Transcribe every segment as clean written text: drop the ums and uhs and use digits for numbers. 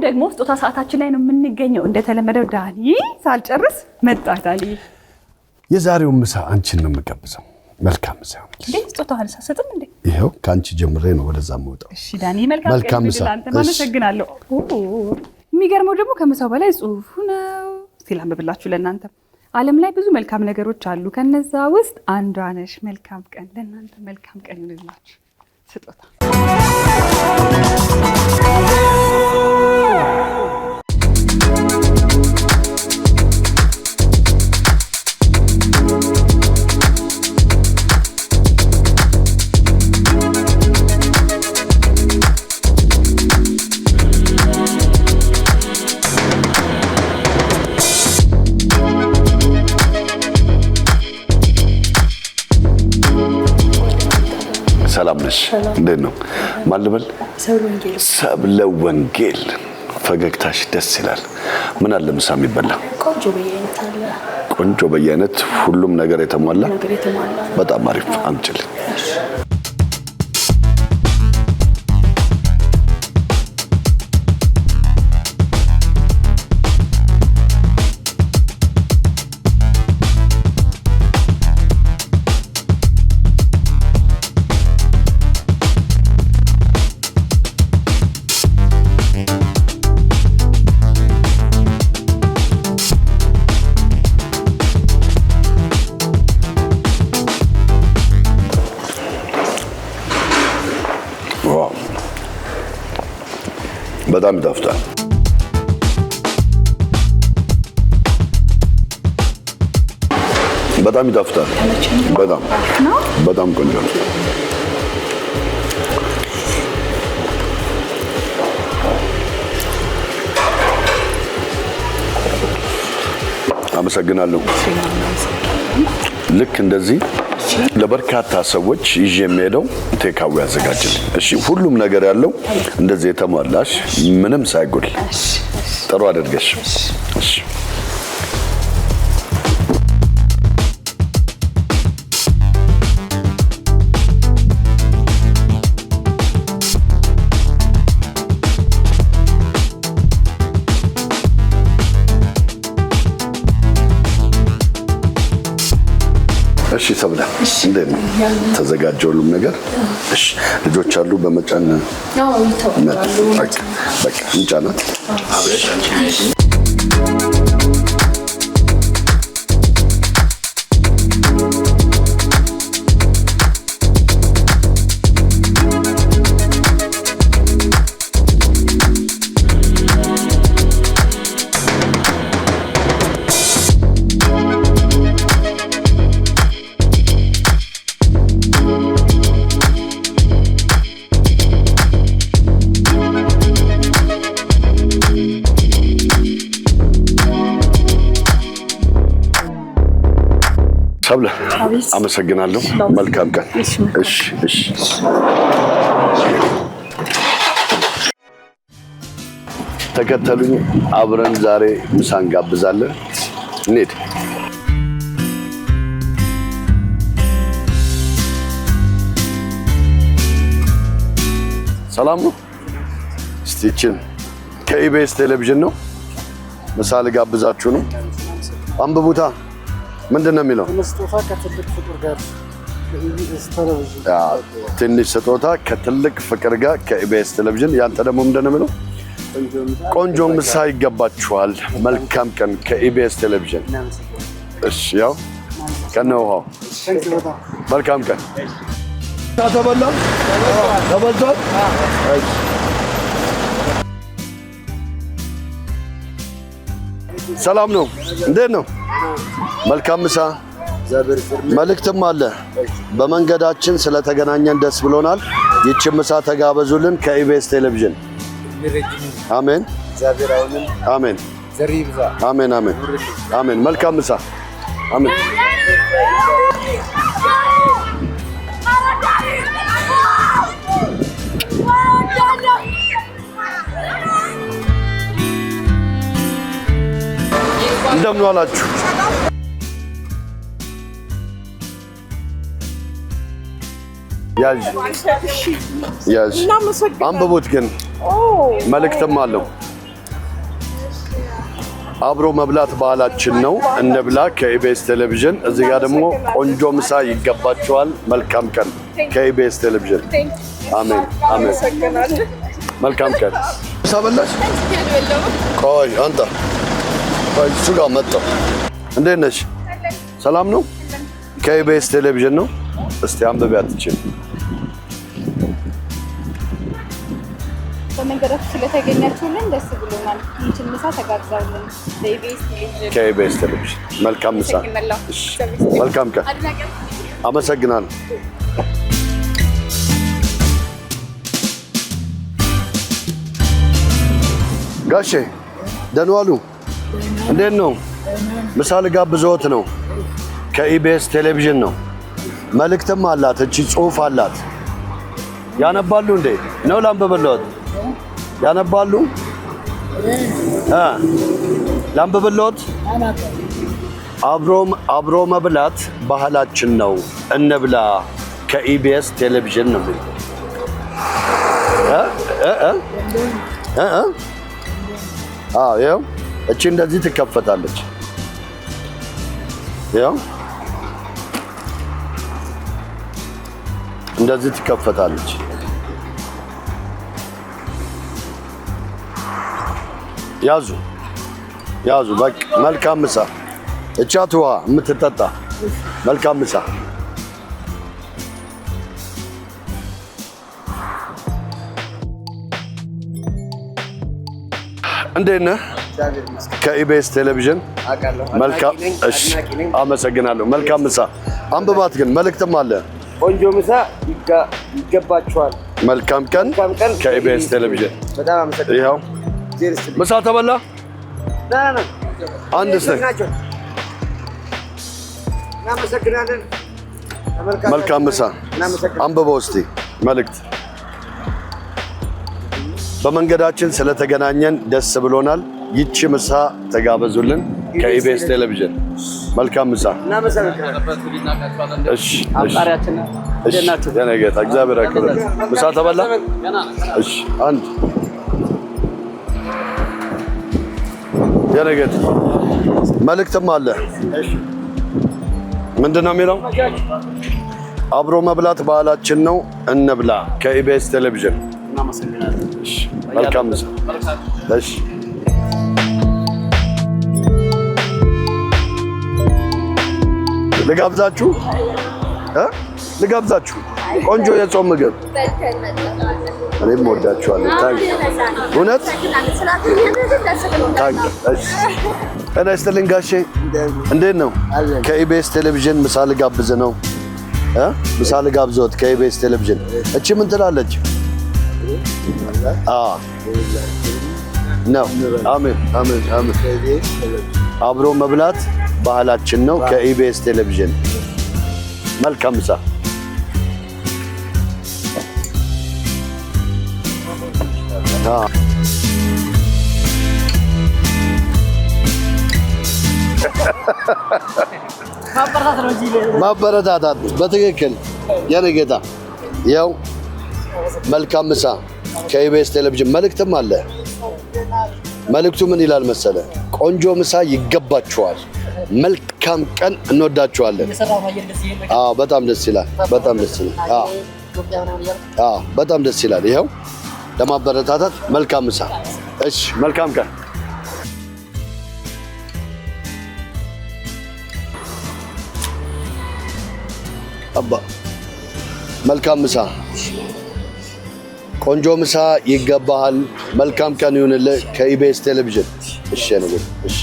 ደግሞ ስጦታ ሰዓታችን ላይ ነው የምንገኘው። እንደተለመደው ዳኒ ሳልጨርስ መጣህ ዳኒ። የዛሬው ምሳ አንቺን ነው የምጋብዘው። መልካም ምሳ እንዴ ስጦታህን ሳሰጥም እንዴ ይሄው ካንቺ ጀምሬ ነው ወደዛ የምወጣው። እሺ ዳኒ መልካም ምሳ አንተ ማመሰግናለሁ። የሚገርመው ደግሞ ከምሳው በላይ ጽሁፉ ነው። እስቲ ላንብብላችሁ ለእናንተ። ዓለም ላይ ብዙ መልካም ነገሮች አሉ፣ ከነዛ ውስጥ አንዷ ነሽ። መልካም ቀን ለእናንተ፣ መልካም ቀን ይሁንላችሁ። ስጦታ ሰላም ነሽ? እንዴት ነው? ማን ልበል? ሰብለ ወንጌል። ፈገግታሽ ደስ ይላል። ምን አለ ምሳ የሚበላ? ቆንጆ በየአይነት ሁሉም ነገር የተሟላ። በጣም አሪፍ አምጪልኝ። በጣም ይጣፍጣል። በጣም ይጣፍጣል። በጣም ቆንጆ ነው። አመሰግናለሁ። ልክ እንደዚህ ለበርካታ ሰዎች ይዤ የሚሄደው ቴካዊ ያዘጋጅልኝ። እሺ ሁሉም ነገር ያለው እንደዚህ የተሟላሽ ምንም ሳይጎል ጥሩ አድርገሽ። እሺ እሺ ሰብለ እንዴት ነው? ተዘጋጀ ሁሉም ነገር? እሺ ልጆች አሉ በመጫን በቃ እንጫናት። ሰብለ አመሰግናለሁ። መልካም ቀን። እሺ ተከተሉኝ፣ አብረን ዛሬ ምሳ እንጋብዛለን። እንሂድ። ሰላም ነው። ስቲችን ከኢቢኤስ ቴሌቪዥን ነው። ምሳ ልጋብዛችሁ ነው። አንብቡታ። ምንድነው የሚለው? ትንሽ ስጦታ ከትልቅ ፍቅር ጋር ከኢቢኤስ ቴሌቪዥን። ያንተ ደግሞ ምንድነው የሚለው? ቆንጆ ምሳ ይገባችኋል። መልካም ቀን ከኢቢኤስ ቴሌቪዥን። እሺ ያው ከነውሃው መልካም ቀን። ተበላ ተበልቷል። ሰላም ነው። እንዴት ነው? መልካም ምሳ። መልእክትም አለ። በመንገዳችን ስለተገናኘን ደስ ብሎናል። ይህች ምሳ ተጋበዙልን ከኢቢኤስ ቴሌቪዥን። አሜን አሜን አሜን አሜን አሜን። መልካም ምሳ። አሜን። እንደምን ዋላችሁ? ያዥ አንብቡት ግን መልእክትም አለው። አብሮ መብላት ባህላችን ነው። እንብላ ከኢቢኤስ ቴሌቪዥን። እዚህ ጋር ደግሞ ቆንጆ ምሳ ይገባቸዋል። መልካም ቀን ከኢቢኤስ ቴሌቪዥን። አሜን አሜን። መልካም ቀን። ምሳ በላሽ? ቆይ አንተ ቆይ እሱ ጋር መጣሁ። እንዴት ነሽ? ሰላም ነው? ከኢቢኤስ ቴሌቪዥን ነው። እስቲ አንብቢያት ትችል በመንገዳችሁ ስለተገኛችሁልን ደስ ብሎናል። ይህችን ምሳ ተጋብዛለን ከኢቢኤስ ቴሌቪዥን። መልካም ምሳ። መልካም ቀን። አመሰግናለሁ። ጋሼ ደህና ዋሉ? እንዴት ነው? ምሳ ልጋብዝዎት ነው። ከኢቢኤስ ቴሌቪዥን ነው። መልእክትም አላት። እቺ ጽሑፍ አላት። ያነባሉ እንዴ? ነው ላንብብልዎት? ያነባሉ? ላንብብልዎት? አብሮ መብላት ባህላችን ነው። እንብላ ከኢቢኤስ ቴሌቪዥን ነው። ይኸው እቺ እንደዚህ ትከፈታለች። ይኸው እንደዚህ ትከፈታለች። ያዙ ያዙ። በቃ መልካም ምሳ። እቻት ውሃ የምትጠጣ መልካም ምሳ። እንዴት ነህ? ከኢቢኤስ ቴሌቪዥን መልካም። እሺ አመሰግናለሁ። መልካም ምሳ። አንብባት ግን መልእክትም አለ። ቆንጆ ምሳ ይገባችኋል። መልካም ቀን ከኢቢኤስ ቴሌቪዥን። በጣም አመሰግናለሁ። ይኸው ምሳ ተበላ። አንድ ስንት እናመሰግናለን። መልካም ምሳ። አንብበው እስቲ መልእክት። በመንገዳችን ስለተገናኘን ደስ ብሎናል። ይቺ ምሳ ተጋበዙልን ከኢቢኤስ ቴሌቪዥን። መልካም ምሳ። እሺ ጌታ እግዚአብሔር ያክብርህ። ምሳ ተበላ? እሺ አንድ የኔ ጌታ መልእክትም አለ። ምንድን ነው የሚለው? አብሮ መብላት ባህላችን ነው። እንብላ ከኢቢኤስ ቴሌቪዥን። እሺ መልካም ምሳ። እሺ ልጋብዛችሁ ልጋብዛችሁ ቆንጆ የጾም ምግብ። እኔም ወዳችኋለሁ። ታንክ እውነት ታንክ። እሺ ጤና ይስጥልኝ ጋሼ፣ እንዴት ነው? ከኢቢኤስ ቴሌቪዥን ምሳ ልጋብዝ ነው። ምሳ ልጋብዞት ከኢቢኤስ ቴሌቪዥን። እቺ ምን ትላለች? ነው። አሜን አሜን አሜን። አብሮ መብላት ባህላችን ነው ከኢቢኤስ ቴሌቪዥን። መልካም ምሳ። ማበረታታት በትክክል የኔ ጌታ። ያው መልካም ምሳ ከኢቢኤስ ቴሌቪዥን። መልእክትም አለ። መልእክቱ ምን ይላል መሰለ? ቆንጆ ምሳ ይገባችኋል። መልካም ቀን። እንወዳችኋለን። አዎ በጣም ደስ ይላል። በጣም ደስ ይላል። አዎ በጣም ደስ ይላል። ይኸው ለማበረታታት መልካም ምሳ። እሺ መልካም ቀን። አባ መልካም ምሳ። ቆንጆ ምሳ ይገባሃል። መልካም ቀን ይሁንልህ ከኢቢኤስ ቴሌቪዥን። እሺ ነው። እሺ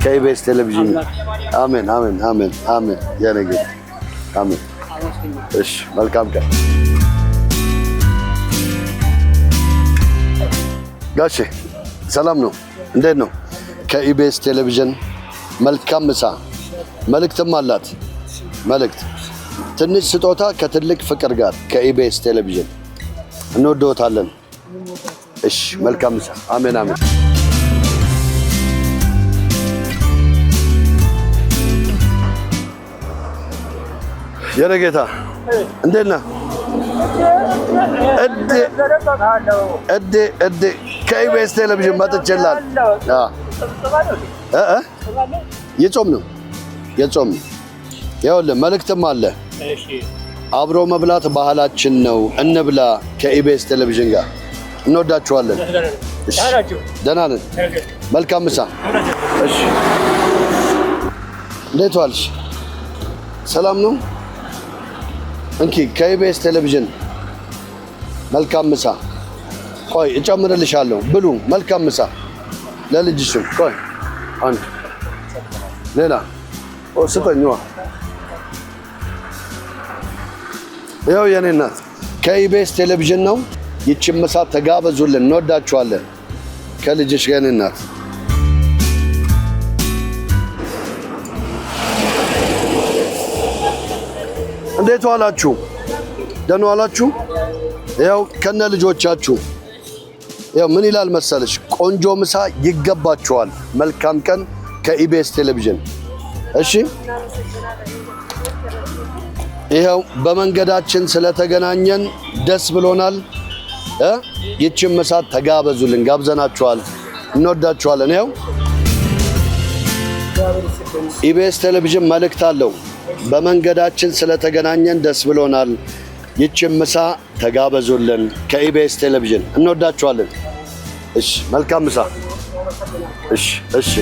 ከኢቢኤስ ቴሌቪዥን። አሜን አሜን አሜን አሜን። የኔ ጌታ አሜን። እሺ መልካም ቀን ጋሼ። ሰላም ነው? እንዴት ነው? ከኢቢኤስ ቴሌቪዥን መልካም ምሳ። መልእክትም አላት። መልእክት ትንሽ ስጦታ ከትልቅ ፍቅር ጋር ከኢቢኤስ ቴሌቪዥን። እንወደዎታለን። እሺ መልካም ምሳ። አሜን አሜን። የኔ ጌታ እንዴት ነህ? እድ ከኢቢኤስ ቴሌቪዥን መጥቼላል። የጾም ነው የጾም ነው። ይኸውልህ መልእክትም አለ። አብሮ መብላት ባህላችን ነው፣ እንብላ። ከኢቢኤስ ቴሌቪዥን ጋር እንወዳችኋለን። ደህና ነን። መልካም ምሳ። እሺ እንዴት ዋልሽ? ሰላም ነው? እንኪ ከኢቢኤስ ቴሌቪዥን መልካም ምሳ። ቆይ እጨምርልሻለሁ። ብሉ። መልካም ምሳ ለልጅሽም። ቆይ አንድ ሌላ ስጠኝዋ። ይኸው የኔ እናት ከኢቢኤስ ቴሌቪዥን ነው። ይቺን ምሳ ተጋበዙልን። እንወዳችኋለን። ከልጅሽ የኔ እናት እንዴት ዋላችሁ? ደህና ዋላችሁ? ያው ከነ ልጆቻችሁ ያው ምን ይላል መሰለሽ? ቆንጆ ምሳ ይገባችኋል። መልካም ቀን ከኢቢኤስ ቴሌቪዥን። እሺ ይኸው በመንገዳችን ስለተገናኘን ደስ ብሎናል። ይቺን ምሳ ተጋበዙልን። ጋብዘናችኋል። እንወዳችኋለን። ይኸው ኢቢኤስ ቴሌቪዥን መልእክት አለው። በመንገዳችን ስለተገናኘን ደስ ብሎናል። ይቺን ምሳ ተጋበዙልን። ከኢቢኤስ ቴሌቪዥን እንወዳችኋለን። እሺ መልካም ምሳ። እሺ